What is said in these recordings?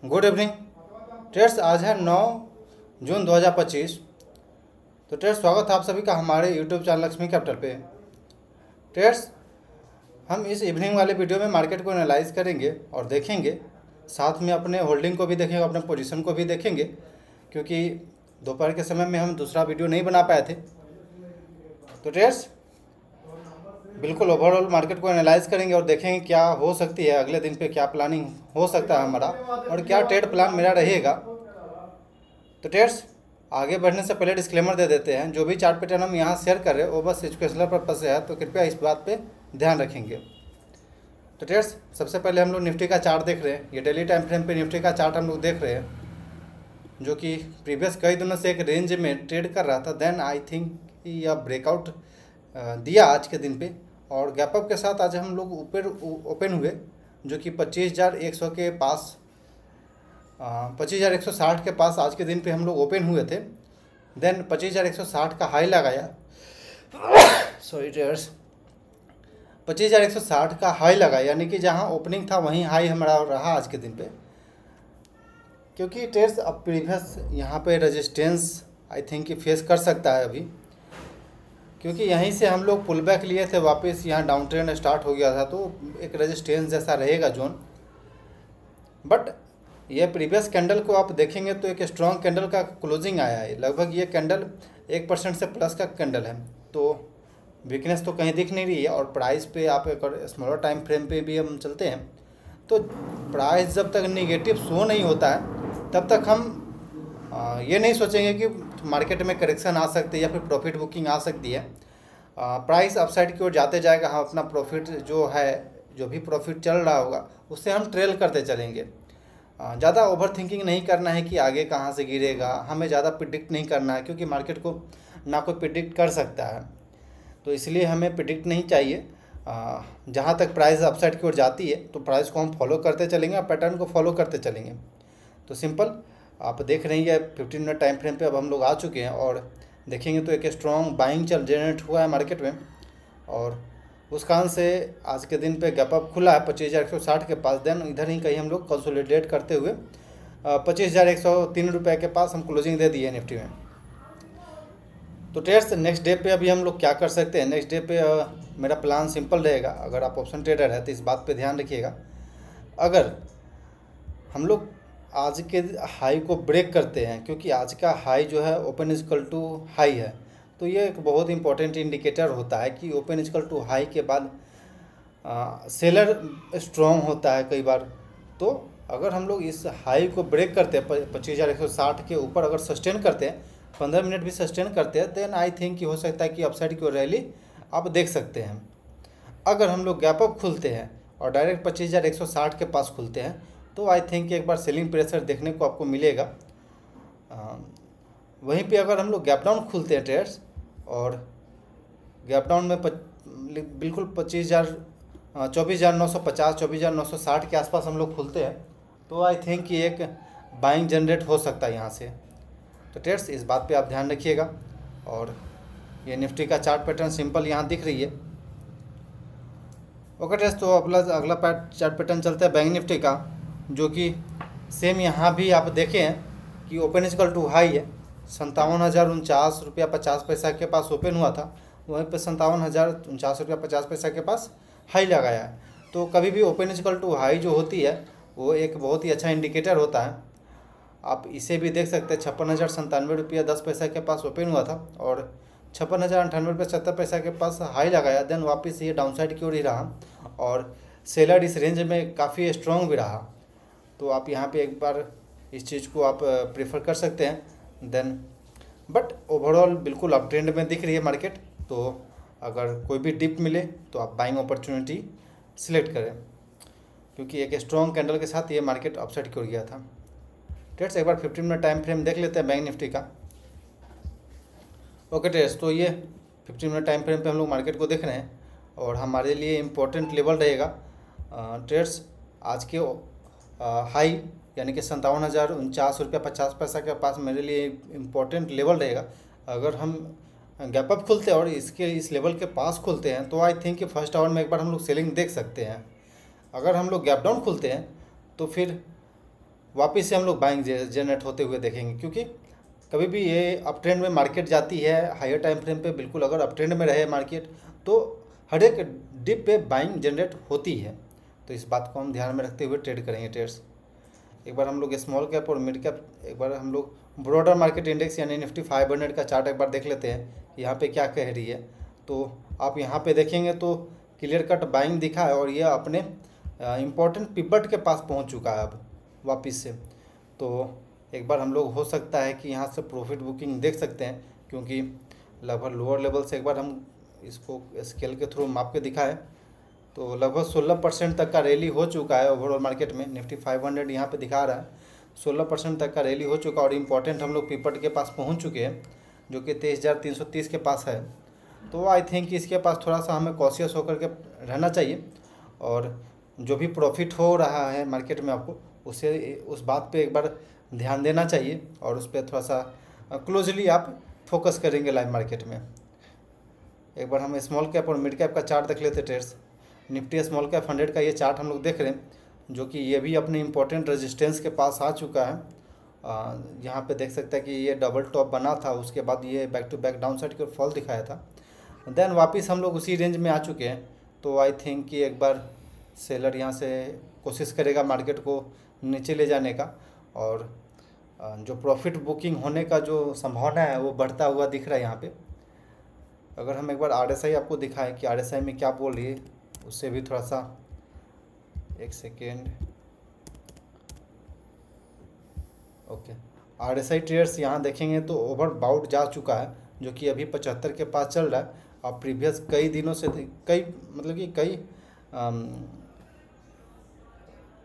Good evening trades. आज है 9 जून 2025। तो ट्रेड्स, स्वागत है आप सभी का हमारे यूट्यूब चैनल लक्ष्मी कैपिटल पे। ट्रेड्स, हम इस इवनिंग वाले वीडियो में मार्केट को एनालाइज करेंगे और देखेंगे, साथ में अपने होल्डिंग को भी देखेंगे, अपने पोजीशन को भी देखेंगे, क्योंकि दोपहर के समय में हम दूसरा वीडियो नहीं बना पाए थे। तो ट्रेड्स, बिल्कुल ओवरऑल मार्केट को एनालाइज करेंगे और देखेंगे क्या हो सकती है, अगले दिन पे क्या प्लानिंग हो सकता है हमारा और क्या ट्रेड प्लान मेरा रहेगा। तो ट्रेड्स, आगे बढ़ने से पहले डिस्क्लेमर दे देते हैं, जो भी चार्ट पैटर्न हम यहाँ शेयर कर रहे हैं वो बस एजुकेशनल पर्पज से है, तो कृपया इस बात पे ध्यान रखेंगे। तो ट्रेड्स, सबसे पहले हम लोग निफ्टी का चार्ट देख रहे हैं। ये डेली टाइम फ्रेम पे निफ्टी का चार्ट हम लोग देख रहे हैं, जो कि प्रीवियस कई दिनों से एक रेंज में ट्रेड कर रहा था। देन आई थिंक यह ब्रेकआउट दिया आज के दिन पे, और गैप अप के साथ आज हम लोग ऊपर ओपन हुए, जो कि 25,100 के पास 25,160 के पास आज के दिन पे हम लोग ओपन हुए थे। देन 25,160 का हाई लगाया, सॉरी ट्रेडर्स, 25,160 का हाई लगा, यानी कि जहां ओपनिंग था वहीं हाई हमारा रहा आज के दिन पे। क्योंकि ट्रेड्स अब प्रीवियस यहाँ पे रेजिस्टेंस आई थिंक फेस कर सकता है अभी, क्योंकि यहीं से हम लोग पुल बैक लिए थे, वापस यहाँ डाउन ट्रेंड स्टार्ट हो गया था, तो एक रेजिस्टेंस जैसा रहेगा जोन। बट ये प्रीवियस कैंडल को आप देखेंगे तो एक स्ट्रॉन्ग कैंडल का क्लोजिंग आया है। लगभग ये कैंडल 1% से प्लस का कैंडल है, तो वीकनेस तो कहीं दिख नहीं रही है। और प्राइस पे आप एक स्मॉलर टाइम फ्रेम पे भी हम चलते हैं, तो प्राइस जब तक निगेटिव शो नहीं होता है तब तक हम ये नहीं सोचेंगे कि मार्केट में करेक्शन आ सकती है या फिर प्रॉफिट बुकिंग आ सकती है। प्राइस अपसाइड की ओर जाते जाएगा, हम अपना प्रॉफिट जो है, जो भी प्रॉफिट चल रहा होगा उससे हम ट्रेल करते चलेंगे। ज़्यादा ओवर थिंकिंग नहीं करना है कि आगे कहाँ से गिरेगा, हमें ज़्यादा प्रिडिक्ट नहीं करना है, क्योंकि मार्केट को ना कोई प्रिडिक्ट कर सकता है, तो इसलिए हमें प्रिडिक्ट नहीं चाहिए। जहाँ तक प्राइस अपसाइड की ओर जाती है तो प्राइस को हम फॉलो करते चलेंगे, पैटर्न को फॉलो करते चलेंगे। तो सिंपल आप देख रहे हैं 15 मिनट टाइम फ्रेम पे अब हम लोग आ चुके हैं, और देखेंगे तो एक स्ट्रॉन्ग बाइंग चल जनरेट हुआ है मार्केट में, और उस कारण से आज के दिन पे गैप अप खुला है 25,160 के पास। देन इधर ही कहीं हम लोग कंसोलिडेट करते हुए 25,103 रुपये के पास हम क्लोजिंग दे दिए निफ्टी में। तो ट्रेड्स, नेक्स्ट डे पे अभी हम लोग क्या कर सकते हैं। नेक्स्ट डे पे मेरा प्लान सिंपल रहेगा। अगर आप ऑप्शन ट्रेडर है तो इस बात पे ध्यान रखिएगा, अगर हम लोग आज के हाई को ब्रेक करते हैं, क्योंकि आज का हाई जो है ओपन इजकल टू हाई है, तो ये एक बहुत इंपॉर्टेंट इंडिकेटर होता है कि ओपन इजकल टू हाई के बाद सेलर स्ट्रॉन्ग होता है कई बार। तो अगर हम लोग इस हाई को ब्रेक करते हैं 25,160 के ऊपर अगर सस्टेन करते हैं, 15 मिनट भी सस्टेन करते हैं, देन आई थिंक हो सकता है कि अपसाइड की रैली आप देख सकते हैं। अगर हम लोग गैप अप खुलते हैं और डायरेक्ट 25,160 के पास खुलते हैं, तो आई थिंक एक बार सेलिंग प्रेशर देखने को आपको मिलेगा। वहीं पे अगर हम लोग गैप डाउन खुलते हैं ट्रेड्स, और गैप डाउन में बिल्कुल 24,950 24,960 के आसपास हम लोग खुलते हैं, तो आई थिंक कि एक बाइंग जनरेट हो सकता है यहाँ से। तो ट्रेड्स, इस बात पे आप ध्यान रखिएगा। और ये निफ्टी का चार्ट पैटर्न सिंपल यहाँ दिख रही है। ओके ट्रेड्स, तो अगला चार्ट पैटर्न चलता है बैंक निफ्टी का, जो कि सेम यहाँ भी आप देखें हैं कि ओपन इजकल टू हाई है 57,049 रुपया 50 पैसा के पास ओपन हुआ था, वहीं पर 57,049 रुपया 50 पैसा के पास हाई लगाया है। तो कभी भी ओपन इजकल टू हाई जो होती है वो एक बहुत ही अच्छा इंडिकेटर होता है। आप इसे भी देख सकते हैं, 56,097 रुपया 10 पैसा के पास ओपन हुआ था और 56,098 रुपया 70 पैसा के पास हाई लगाया। देन वापस ये डाउनसाइड की ओर ही रहा, और सेलर इस रेंज में काफ़ी स्ट्रॉन्ग भी रहा। तो आप यहाँ पे एक बार इस चीज़ को आप प्रेफर कर सकते हैं। देन बट ओवरऑल बिल्कुल अप ट्रेंड में दिख रही है मार्केट, तो अगर कोई भी डिप मिले तो आप बाइंग अपॉर्चुनिटी सिलेक्ट करें, क्योंकि एक स्ट्रॉन्ग कैंडल के साथ ये मार्केट अपसाइड की ओर गया था। ट्रेड्स, एक बार 15 मिनट टाइम फ्रेम देख लेते हैं बैंक निफ्टी का। ओके ट्रेड्स, तो ये 15 मिनट टाइम फ्रेम पे हम लोग मार्केट को देख रहे हैं, और हमारे लिए इम्पोर्टेंट लेवल रहेगा ट्रेड्स आज के हाई, यानी कि 57,049 रुपया 50 पैसा के पास मेरे लिए इम्पोर्टेंट लेवल रहेगा। अगर हम गैप अप खुलते हैं और इस लेवल के पास खुलते हैं, तो आई थिंक कि फर्स्ट आवर में एक बार हम लोग सेलिंग देख सकते हैं। अगर हम लोग गैप डाउन खुलते हैं तो फिर वापस से हम लोग बाइंग जनरेट होते हुए देखेंगे, क्योंकि कभी भी ये अप ट्रेंड में मार्केट जाती है हायर टाइम फ्रेम पे, बिल्कुल अगर अप ट्रेंड में रहे मार्केट तो हर एक डिप पे बाइंग जनरेट होती है। तो इस बात को हम ध्यान में रखते हुए ट्रेड करेंगे ट्रेड्स। एक बार हम लोग स्मॉल कैप और मिड कैप, एक बार हम लोग ब्रॉडर मार्केट इंडेक्स यानी निफ्टी 500 का चार्ट एक बार देख लेते हैं यहाँ पे क्या कह रही है। तो आप यहाँ पे देखेंगे तो क्लियर कट बाइंग दिखा है और ये अपने इम्पोर्टेंट पिवट के पास पहुँच चुका है अब वापस से। तो एक बार हम लोग हो सकता है कि यहाँ से प्रॉफिट बुकिंग देख सकते हैं, क्योंकि लगभग लोअर लेवल से एक बार हम इसको स्केल के थ्रू माप के दिखाए तो लगभग 16% तक का रैली हो चुका है ओवरऑल मार्केट में। निफ्टी 500 यहाँ पे दिखा रहा है 16% तक का रैली हो चुका और इम्पोर्टेंट हम लोग पिवट के पास पहुँच चुके हैं, जो कि 23,330 के पास है। तो आई थिंक इसके पास थोड़ा सा हमें कॉशियस होकर के रहना चाहिए और जो भी प्रॉफिट हो रहा है मार्केट में आपको उसे उस बात पे एक बार ध्यान देना चाहिए और उस पर थोड़ा सा क्लोजली आप फोकस करेंगे लाइव मार्केट में। एक बार हम स्मॉल कैप और मिड कैप का चार्ट देख लेते ट्रेड्स। निफ्टी स्मॉल कैप 100 का ये चार्ट हम लोग देख रहे हैं, जो कि ये भी अपने इम्पोर्टेंट रेजिस्टेंस के पास आ चुका है। यहाँ पे देख सकते हैं कि ये डबल टॉप बना था, उसके बाद ये back to back down side की फॉल दिखाया था, देन वापस हम लोग उसी रेंज में आ चुके हैं। तो आई थिंक कि एक बार सेलर यहाँ से कोशिश करेगा मार्केट को नीचे ले जाने का और जो प्रॉफिट बुकिंग होने का जो संभावना है वो बढ़ता हुआ दिख रहा है यहाँ पे। अगर हम एक बार RSI आपको दिखाएं कि RSI में क्या बोल रही है, उससे भी थोड़ा सा एक सेकेंड। ओके, RSI ट्रेड्स यहाँ देखेंगे तो ओवर बाउट जा चुका है, जो कि अभी 75 के पास चल रहा है। और प्रीवियस कई दिनों से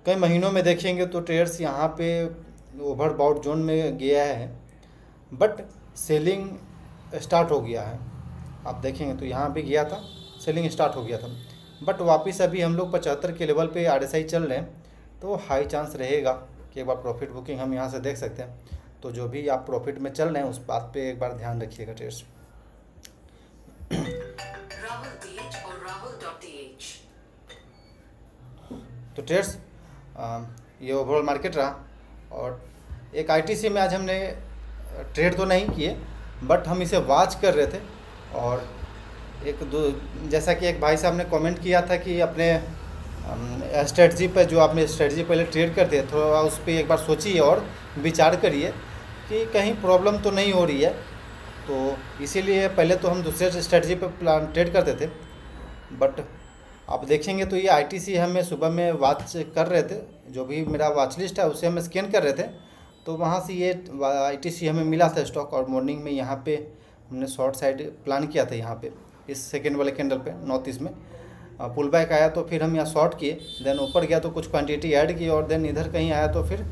कई महीनों में देखेंगे तो ट्रेड्स यहाँ पे ओवर बाउट जोन में गया है, बट सेलिंग स्टार्ट हो गया है। आप देखेंगे तो यहाँ पे गया था, सेलिंग स्टार्ट हो गया था, बट वापस अभी हम लोग 75 के लेवल पे RSI चल रहे हैं। तो हाई चांस रहेगा कि एक बार प्रॉफिट बुकिंग हम यहाँ से देख सकते हैं। तो जो भी आप प्रॉफिट में चल रहे हैं उस बात पे एक बार ध्यान रखिएगा ट्रेड्स। तो ट्रेड्स ये ओवरऑल मार्केट रहा और एक ITC में आज हमने ट्रेड तो नहीं किए, बट हम इसे वॉच कर रहे थे। और जैसा कि एक भाई साहब ने कमेंट किया था कि अपने स्ट्रेटजी पर, जो आपने स्ट्रेटजी पहले ट्रेड करते हैं, थोड़ा उस पर एक बार सोचिए और विचार करिए कि कहीं प्रॉब्लम तो नहीं हो रही है। तो इसीलिए पहले तो हम दूसरे स्ट्रेटजी पर ट्रेड करते थे, बट आप देखेंगे तो ये ITC हमें सुबह में वॉच कर रहे थे, जो भी मेरा वॉच लिस्ट है उसे हम स्कैन कर रहे थे। तो वहाँ से ये ITC हमें मिला था स्टॉक और मॉर्निंग में यहाँ पे हमने शॉर्ट साइड प्लान किया था। यहाँ पे इस सेकेंड वाले कैंडल पे नॉर्थ ईस्ट में पुल बैक आया तो फिर हम यहाँ शॉर्ट किए, देन ऊपर गया तो कुछ क्वांटिटी ऐड की और देन इधर कहीं आया तो फिर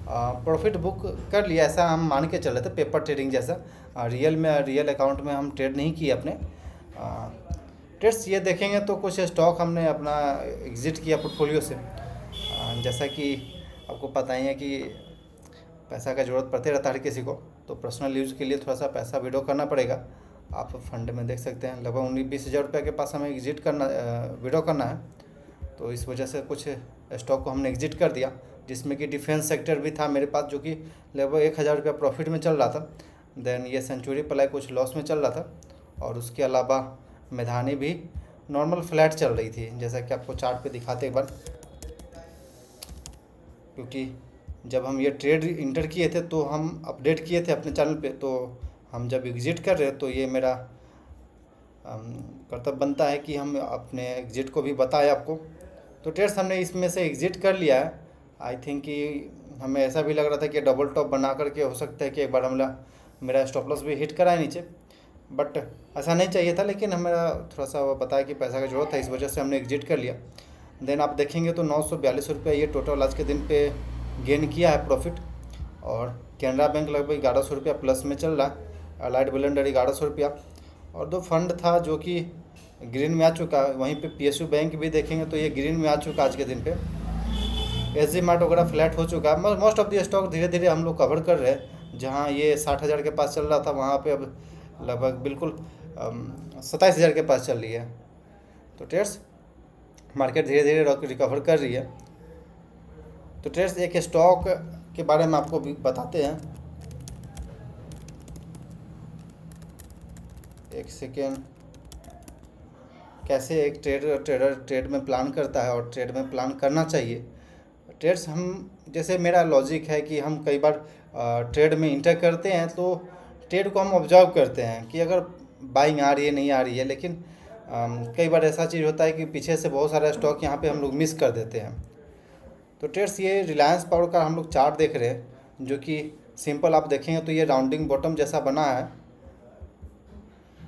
प्रॉफिट बुक कर लिया। ऐसा हम मान के चल रहे थे, पेपर ट्रेडिंग जैसा। रियल अकाउंट में हम ट्रेड नहीं किए अपने ट्रेड्स। ये देखेंगे तो कुछ स्टॉक हमने अपना एग्जिट किया पोर्टफोलियो से। जैसा कि आपको पता ही है कि पैसा का ज़रूरत पड़ते रहता है हर किसी को, तो पर्सनल यूज़ के लिए थोड़ा सा पैसा विड्रॉ करना पड़ेगा। आप फंड में देख सकते हैं लगभग 19-20 हज़ार रुपये के पास हमें एग्जिट करना विड्रॉ करना है। तो इस वजह से कुछ स्टॉक को हमने एग्जिट कर दिया, जिसमें कि डिफेंस सेक्टर भी था मेरे पास, जो कि लगभग 1,000 रुपया प्रॉफिट में चल रहा था। देन ये सेंचुरी प्लाई कुछ लॉस में चल रहा था और उसके अलावा मैदानी भी नॉर्मल फ्लैट चल रही थी, जैसा कि आपको चार्ट पे दिखाते एक बार। क्योंकि जब हम ये ट्रेड इंटर किए थे तो हम अपडेट किए थे अपने चैनल पे, तो हम जब एग्जिट कर रहे तो ये मेरा कर्तव्य बनता है कि हम अपने एग्जिट को भी बताएं आपको। तो ट्रेड्स हमने इसमें से एग्जिट कर लिया है। आई थिंक कि हमें ऐसा भी लग रहा था कि डबल टॉप बना करके हो सकता है कि एक बार मेरा स्टॉप लॉस भी हिट कराए नीचे, बट ऐसा नहीं चाहिए था। लेकिन हमें थोड़ा सा बताया कि पैसा का जरूरत है, इस वजह से हमने एग्जिट कर लिया। देन आप देखेंगे तो 942 रुपये ये टोटल आज के दिन पे गेन किया है प्रॉफिट। और कैनरा बैंक लगभग 1100 रुपया प्लस में चल रहा है, अलाइड ब्लेंडर 1100 रुपया, और दो फंड था जो कि ग्रीन में आ चुका है। वहीं पे PSU बैंक भी देखेंगे तो ये ग्रीन में आ चुका आज के दिन पे। SG मार्ट वगैरह फ्लैट हो चुका है। मोस्ट ऑफ द स्टॉक धीरे धीरे हम लोग कवर कर रहे हैं। जहाँ ये 60,000 के पास चल रहा था वहाँ पे अब लगभग बिल्कुल 27,000 के पास चल रही है। तो ट्रेड्स मार्केट धीरे धीरे रिकवर कर रही है। तो ट्रेड्स एक स्टॉक के बारे में आपको भी बताते हैं। एक सेकेंड, कैसे एक ट्रेडर ट्रेड में प्लान करता है और ट्रेड में प्लान करना चाहिए। ट्रेड्स हम, जैसे मेरा लॉजिक है कि हम कई बार ट्रेड में इंटर करते हैं तो ट्रेड को हम ऑब्जर्व करते हैं कि अगर बाइंग आ रही है नहीं आ रही है, लेकिन कई बार ऐसा चीज़ होता है कि पीछे से बहुत सारा स्टॉक यहाँ पे हम लोग मिस कर देते हैं। तो ट्रेड्स, ये रिलायंस पावर का हम लोग चार्ट देख रहे हैं, जो कि सिंपल आप देखेंगे तो ये राउंडिंग बॉटम जैसा बना है।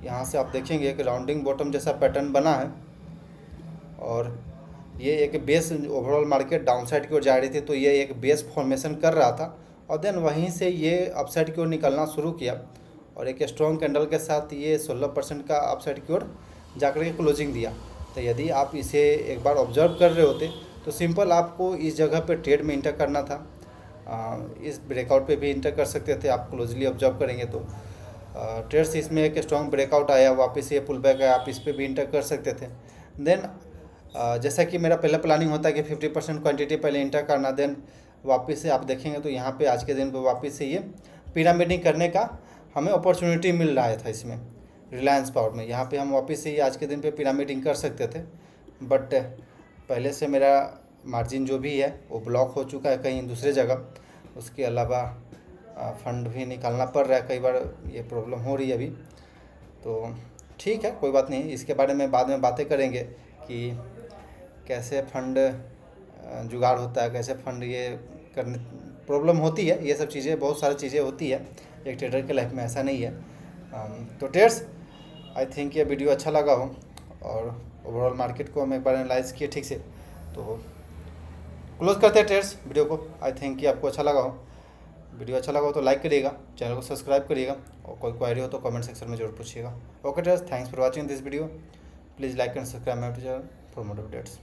यहाँ से आप देखेंगे एक राउंडिंग बॉटम जैसा पैटर्न बना है और ये एक बेस, ओवरऑल मार्केट डाउनसाइड की ओर जा रही थी तो ये एक बेस फॉर्मेशन कर रहा था और देन वहीं से ये अपसाइड की ओर निकलना शुरू किया और एक स्ट्रॉन्ग कैंडल के साथ ये 16% का अपसाइड की ओर जाकर के क्लोजिंग दिया। तो यदि आप इसे एक बार ऑब्जर्व कर रहे होते तो सिंपल आपको इस जगह पे ट्रेड में इंटर करना था। इस ब्रेकआउट पे भी इंटर कर सकते थे आप क्लोजली ऑब्जर्व करेंगे तो। ट्रेड्स, इसमें एक स्ट्रॉन्ग ब्रेकआउट आया, वापस ये पुल बैक आया, आप इस पर भी इंटर कर सकते थे। देन जैसा कि मेरा पहला प्लानिंग होता है कि 50% क्वांटिटी पहले इंटर करना, देन वापस से आप देखेंगे तो यहाँ पे आज के दिन पे वापस से ये पिरामिडिंग करने का हमें अपॉर्चुनिटी मिल रहा था इसमें रिलायंस पावर में। यहाँ पे हम वापस से ये आज के दिन पे पिरामिडिंग कर सकते थे, बट पहले से मेरा मार्जिन जो भी है वो ब्लॉक हो चुका है कहीं दूसरे जगह। उसके अलावा फंड भी निकालना पड़ रहा है, कई बार ये प्रॉब्लम हो रही है अभी। तो ठीक है, कोई बात नहीं, इसके बारे में बाद में बातें करेंगे कि कैसे फंड जुगाड़ होता है, कैसे फंड ये करने प्रॉब्लम होती है। ये सब चीज़ें, बहुत सारी चीज़ें होती है एक ट्रेडर के लाइफ में, ऐसा नहीं है। तो ट्रेडर्स, आई थिंक ये वीडियो अच्छा लगा हो और ओवरऑल मार्केट को हम एक बार एनालाइज किए ठीक से। तो क्लोज करते हैं ट्रेडर्स वीडियो को। आई थिंक कि आपको अच्छा लगा हो। वीडियो अच्छा लगा हो तो लाइक करिएगा, चैनल को सब्सक्राइब करिएगा और कोई क्वेरी हो तो कमेंट सेक्शन में जरूर पूछिएगा। Okay traders, thanks for watching this video. Please like and subscribe my channel for more updates.